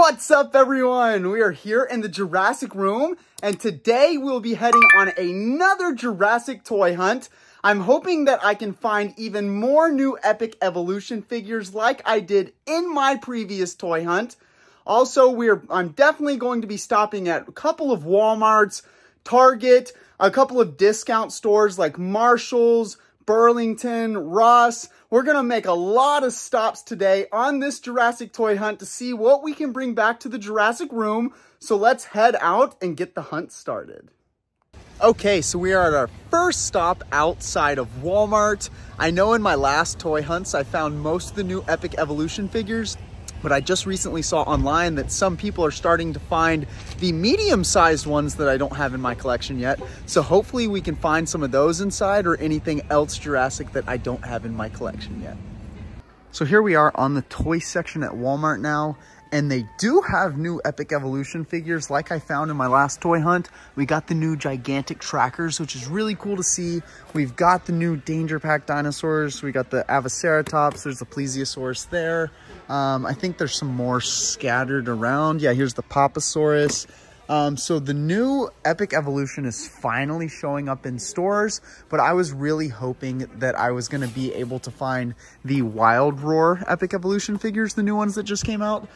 What's up, everyone? We are here in the Jurassic room, and today we'll be heading on another Jurassic toy hunt. I'm hoping that I can find even more new Epic Evolution figures like I did in my previous toy hunt. Also, I'm definitely going to be stopping at a couple of Walmarts, Target, a couple of discount stores like Marshall's, Burlington, Ross. We're going to make a lot of stops today on this Jurassic toy hunt to see what we can bring back to the Jurassic room. So let's head out and get the hunt started. Okay, so we are at our first stop outside of Walmart. I know in my last toy hunts, I found most of the new Epic Evolution figures, but I just recently saw online that some people are starting to find the medium-sized ones that I don't have in my collection yet. So hopefully we can find some of those inside or anything else Jurassic that I don't have in my collection yet. So here we are on the toy section at Walmart now, and they do have new Epic Evolution figures like I found in my last toy hunt. We got the new gigantic trackers, which is really cool to see. We've got the new Danger Pack dinosaurs. We got the Avaceratops. There's the Plesiosaurus there. I think there's some more scattered around. Yeah, here's the Papasaurus. So the new Epic Evolution is finally showing up in stores, but I was really hoping that I was going to be able to find the Wild Roar Epic Evolution figures, the new ones that just came out.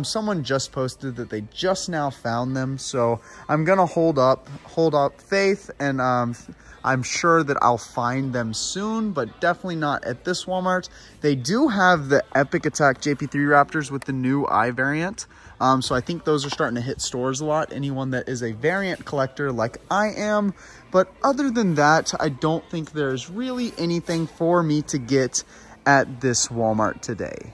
Someone just posted that they just now found them, so I'm going to hold up faith, and I'm sure that I'll find them soon, but definitely not at this Walmart. They do have the Epic Attack JP3 Raptors with the new eye variant. So I think those are starting to hit stores a lot, anyone that is a variant collector like I am. But other than that, I don't think there's really anything for me to get at this Walmart today.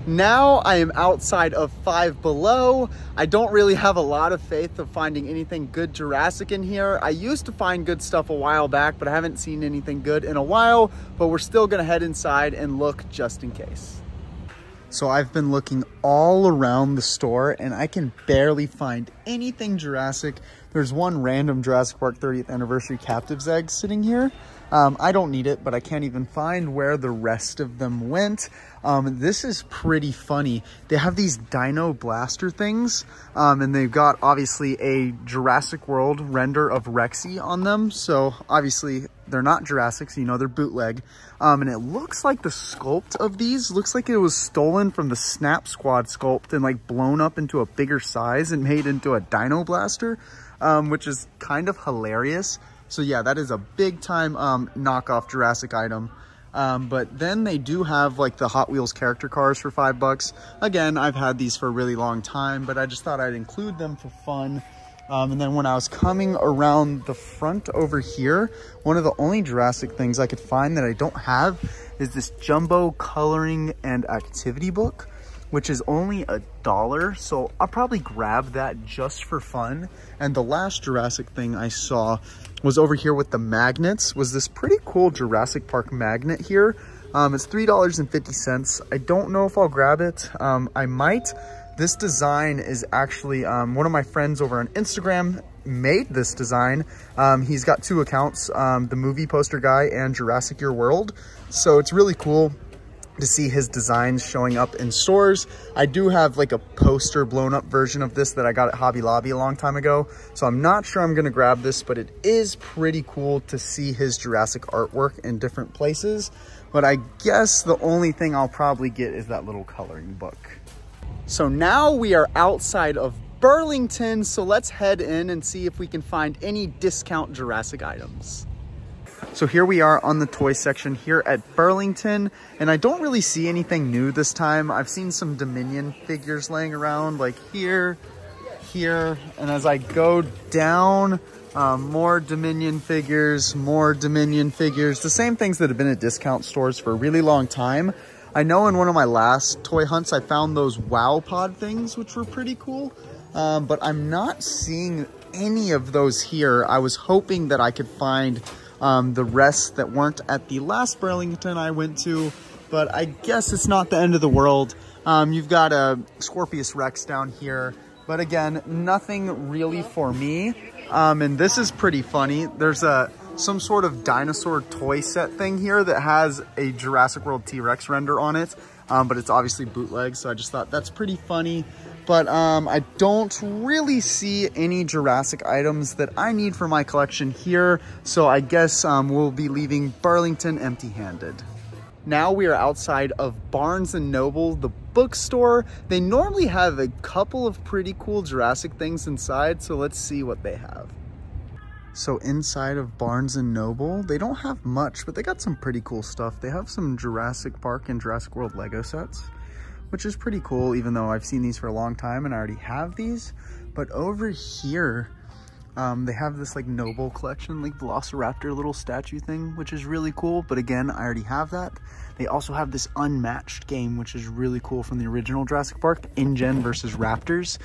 Now I am outside of Five Below. I don't really have a lot of faith of finding anything good Jurassic in here. I used to find good stuff a while back, but I haven't seen anything good in a while. But we're still gonna head inside and look just in case. So I've been looking all around the store and I can barely find anything Jurassic. There's one random Jurassic Park 30th anniversary captives egg sitting here. I don't need it, but I can't even find where the rest of them went. This is pretty funny. They have these Dino blaster things, and they've got obviously a Jurassic World render of Rexy on them. So obviously they're not Jurassic, so you know they're bootleg. And it looks like the sculpt of these looks like it was stolen from the Snap Squad sculpt and like blown up into a bigger size and made into a Dino blaster, which is kind of hilarious. So yeah, that is a big time knockoff Jurassic item. But then they do have like the Hot Wheels character cars for $5. Again, I've had these for a really long time, but I just thought I'd include them for fun. And then when I was coming around the front over here, one of the only Jurassic things I could find that I don't have is this jumbo coloring and activity book, which is only $1. So I'll probably grab that just for fun. And the last Jurassic thing I saw was over here with the magnets, was this pretty cool Jurassic Park magnet here. It's $3.50. I don't know if I'll grab it. I might. This design is actually, one of my friends over on Instagram made this design. He's got two accounts, the movie poster guy and Jurassic Your World. So it's really cool to see his designs showing up in stores. I do have like a poster blown up version of this that I got at Hobby Lobby a long time ago. So I'm not sure I'm gonna grab this, but it is pretty cool to see his Jurassic artwork in different places. But I guess the only thing I'll probably get is that little coloring book. So now we are outside of Burlington. So let's head in and see if we can find any discount Jurassic items. So here we are on the toy section here at Burlington, and I don't really see anything new this time. I've seen some Dominion figures laying around like here, and as I go down, more Dominion figures, the same things that have been at discount stores for a really long time. I know in one of my last toy hunts, I found those Wow Pod things, which were pretty cool, but I'm not seeing any of those here. I was hoping that I could find the rest that weren't at the last Burlington I went to, but I guess it's not the end of the world. You've got a Scorpius Rex down here, but again, nothing really for me. And this is pretty funny. There's some sort of dinosaur toy set thing here that has a Jurassic World T-Rex render on it. but it's obviously bootleg, so I just thought that's pretty funny. But I don't really see any Jurassic items that I need for my collection here, so I guess we'll be leaving Burlington empty-handed. Now we are outside of Barnes & Noble, the bookstore. They normally have a couple of pretty cool Jurassic things inside, so let's see what they have. So inside of Barnes & Noble, they don't have much, but they got some pretty cool stuff. They have some Jurassic Park and Jurassic World Lego sets, which is pretty cool, even though I've seen these for a long time and I already have these. But over here, they have this like Noble collection, like Velociraptor little statue thing, which is really cool. But again, I already have that. They also have this Unmatched game, which is really cool from the original Jurassic Park, InGen versus Raptors.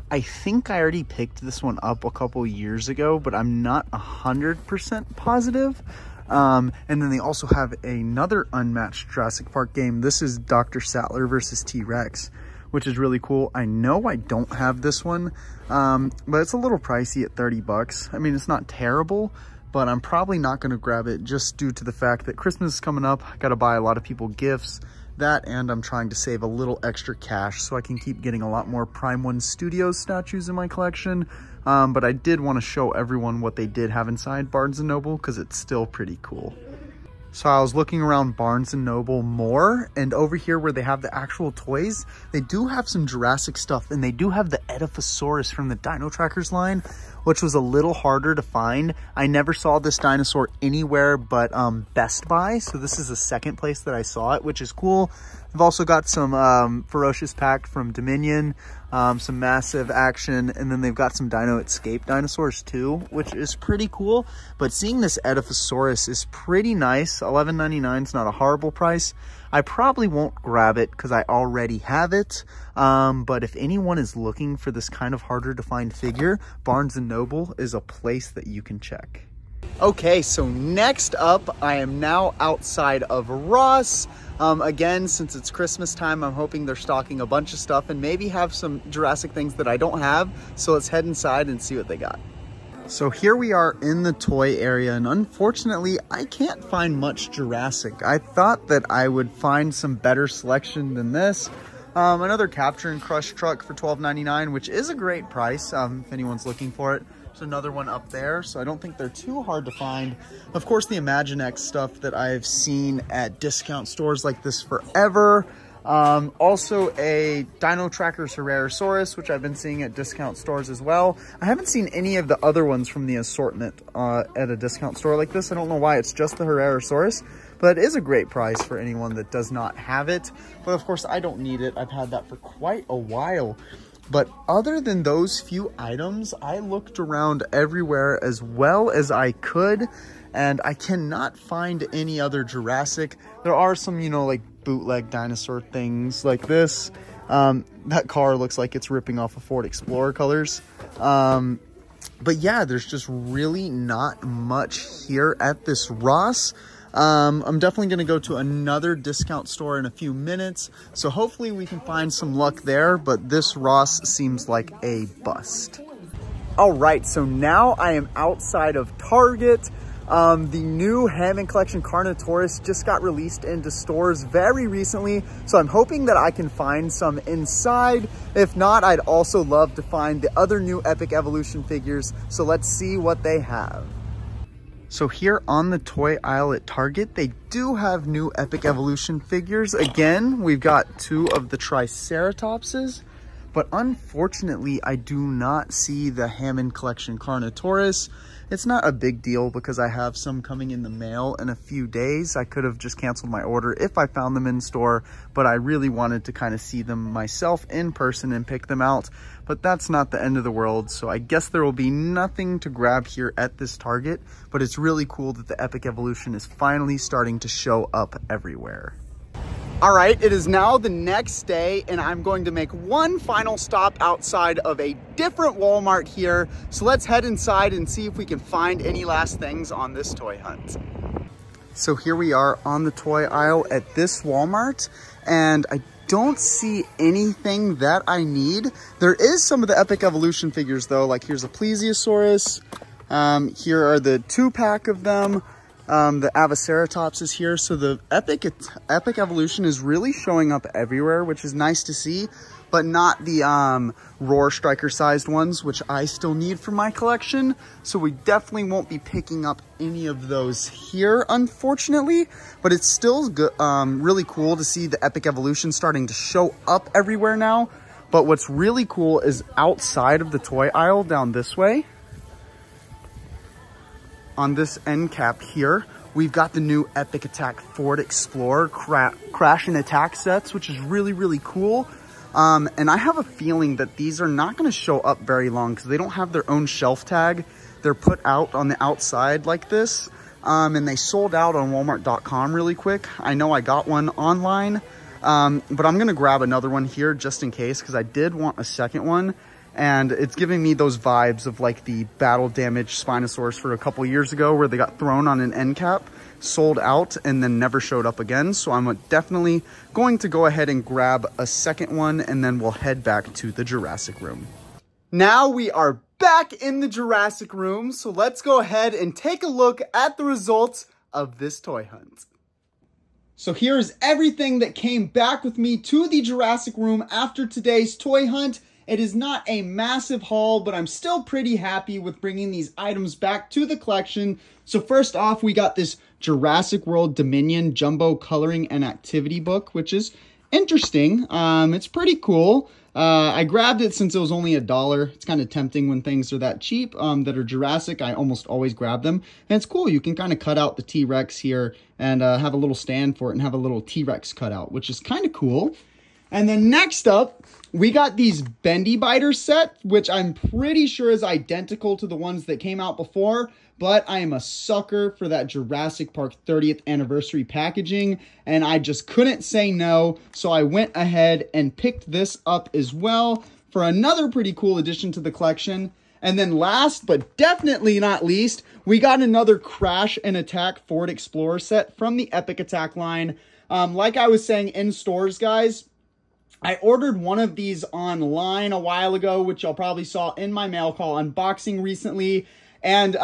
I think I already picked this one up a couple years ago, but I'm not 100% positive. And then they also have another Unmatched Jurassic Park game. This is Dr. Sattler versus T-Rex, which is really cool. I know I don't have this one, but it's a little pricey at 30 bucks. I mean, it's not terrible, but I'm probably not gonna grab it just due to the fact that Christmas is coming up. I gotta buy a lot of people gifts. That, and I'm trying to save a little extra cash so I can keep getting a lot more Prime 1 Studios statues in my collection. But I did want to show everyone what they did have inside Barnes & Noble because it's still pretty cool. So I was looking around Barnes & Noble more, and over here where they have the actual toys, they do have some Jurassic stuff, and they do have the Edaphosaurus from the Dino Trackers line, which was a little harder to find. I never saw this dinosaur anywhere but Best Buy, so this is the second place that I saw it, which is cool. I've also got some Ferocious Pack from Dominion, some Massive Action, and then they've got some Dino Escape dinosaurs too, which is pretty cool. But seeing this Edaphosaurus is pretty nice. $11.99 is not a horrible price. I probably won't grab it because I already have it. But if anyone is looking for this kind of harder to find figure, Barnes & Noble is a place that you can check. Okay, so next up, I am now outside of Ross. Again, since it's Christmas time, I'm hoping they're stocking a bunch of stuff and maybe have some Jurassic things that I don't have. So let's head inside and see what they got. So here we are in the toy area, and unfortunately, I can't find much Jurassic. I thought that I would find some better selection than this. Another Capture and Crush truck for $12.99, which is a great price if anyone's looking for it. There's another one up there, so I don't think they're too hard to find. Of course, the Imaginext stuff that I've seen at discount stores like this forever. Also a Dino Trackers Herrerasaurus, which I've been seeing at discount stores as well. I haven't seen any of the other ones from the assortment at a discount store like this. I don't know why it's just the Herrerasaurus, but it is a great price for anyone that does not have it. But of course, I don't need it. I've had that for quite a while. But other than those few items, I looked around everywhere as well as I could, and I cannot find any other Jurassic. There are some, you know, like bootleg dinosaur things like this. That car looks like it's ripping off of Ford Explorer colors. But yeah, there's just really not much here at this Ross. I'm definitely going to go to another discount store in a few minutes, so hopefully we can find some luck there, but this Ross seems like a bust. All right, so now I am outside of Target. The new Hammond Collection Carnotaurus just got released into stores very recently, so I'm hoping that I can find some inside. If not, I'd also love to find the other new Epic Evolution figures, so let's see what they have. So here on the toy aisle at Target, they do have new Epic Evolution figures. Again, we've got two of the Triceratopses, but unfortunately, I do not see the Hammond Collection Carnotaurus. It's not a big deal because I have some coming in the mail in a few days. I could have just canceled my order if I found them in store, but I really wanted to kind of see them myself in person and pick them out. But that's not the end of the world, so I guess there will be nothing to grab here at this Target, but it's really cool that the Epic Evolution is finally starting to show up everywhere. All right, it is now the next day, and I'm going to make one final stop outside of a different Walmart here. So let's head inside and see if we can find any last things on this toy hunt. So here we are on the toy aisle at this Walmart, and I don't see anything that I need. There is some of the Epic Evolution figures though, like here's a Plesiosaurus. Here are the 2-pack of them. The Avaceratops is here. So the Epic evolution is really showing up everywhere, which is nice to see, but not the Roar Striker sized ones, which I still need for my collection. So we definitely won't be picking up any of those here, unfortunately, but it's still good, really cool to see the Epic evolution starting to show up everywhere now. But what's really cool is outside of the toy aisle down this way, on this end cap here, we've got the new Epic Attack Ford Explorer Crash and Attack sets, which is really, really cool. And I have a feeling that these are not going to show up very long because they don't have their own shelf tag. They're put out on the outside like this. And they sold out on Walmart.com really quick. I know I got one online, but I'm going to grab another one here just in case because I did want a second one. And it's giving me those vibes of like the battle damaged Spinosaurus for a couple years ago where they got thrown on an end cap, sold out, and then never showed up again. So I'm definitely going to go ahead and grab a second one, and then we'll head back to the Jurassic room. Now we are back in the Jurassic room, so let's go ahead and take a look at the results of this toy hunt. So here's everything that came back with me to the Jurassic room after today's toy hunt. It is not a massive haul, but I'm still pretty happy with bringing these items back to the collection. So first off, we got this Jurassic World Dominion Jumbo Coloring and Activity Book, which is interesting. It's pretty cool. I grabbed it since it was only $1. It's kind of tempting when things are that cheap that are Jurassic. I almost always grab them. And it's cool. You can kind of cut out the T-Rex here and have a little stand for it and have a little T-Rex cutout, which is kind of cool. And then next up, we got these Bendy Biter set, which I'm pretty sure is identical to the ones that came out before, but I am a sucker for that Jurassic Park 30th anniversary packaging, and I just couldn't say no, so I went ahead and picked this up as well for another pretty cool addition to the collection. And then last, but definitely not least, we got another Crash and Attack Ford Explorer set from the Epic Attack line. Like I was saying in stores, guys, I ordered one of these online a while ago, which y'all probably saw in my mail call unboxing recently. And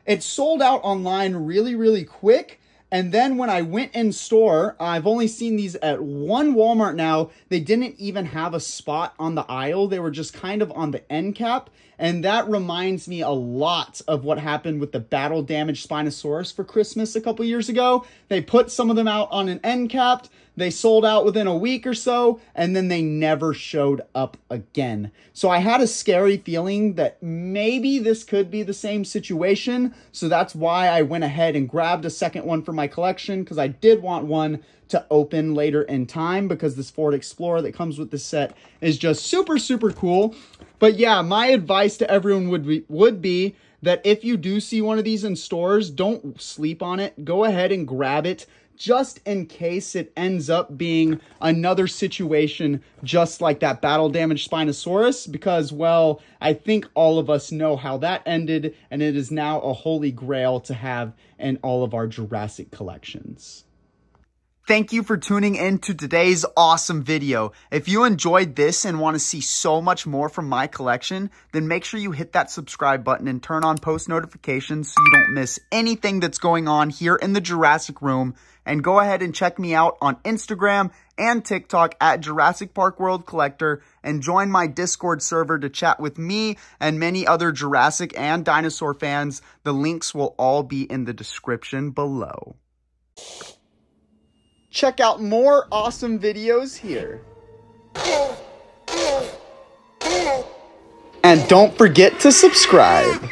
it sold out online really, really quick. And then when I went in store, I've only seen these at one Walmart now. They didn't even have a spot on the aisle. They were just kind of on the end cap. And that reminds me a lot of what happened with the battle damaged Spinosaurus for Christmas a couple years ago. They put some of them out on an end cap. They sold out within a week or so, and then they never showed up again. So I had a scary feeling that maybe this could be the same situation. So that's why I went ahead and grabbed a second one for my collection, because I did want one to open later in time, because this Ford Explorer that comes with this set is just super, super cool. But yeah, my advice to everyone would be that if you do see one of these in stores, don't sleep on it. Go ahead and grab it, just in case it ends up being another situation just like that battle damaged Spinosaurus, because, well, I think all of us know how that ended, and it is now a holy grail to have in all of our Jurassic collections. Thank you for tuning in to today's awesome video. If you enjoyed this and want to see so much more from my collection, then make sure you hit that subscribe button and turn on post notifications so you don't miss anything that's going on here in the Jurassic room. And go ahead and check me out on Instagram and TikTok at Jurassic Park World Collector, and join my Discord server to chat with me and many other Jurassic and dinosaur fans. The links will all be in the description below. Check out more awesome videos here. And don't forget to subscribe.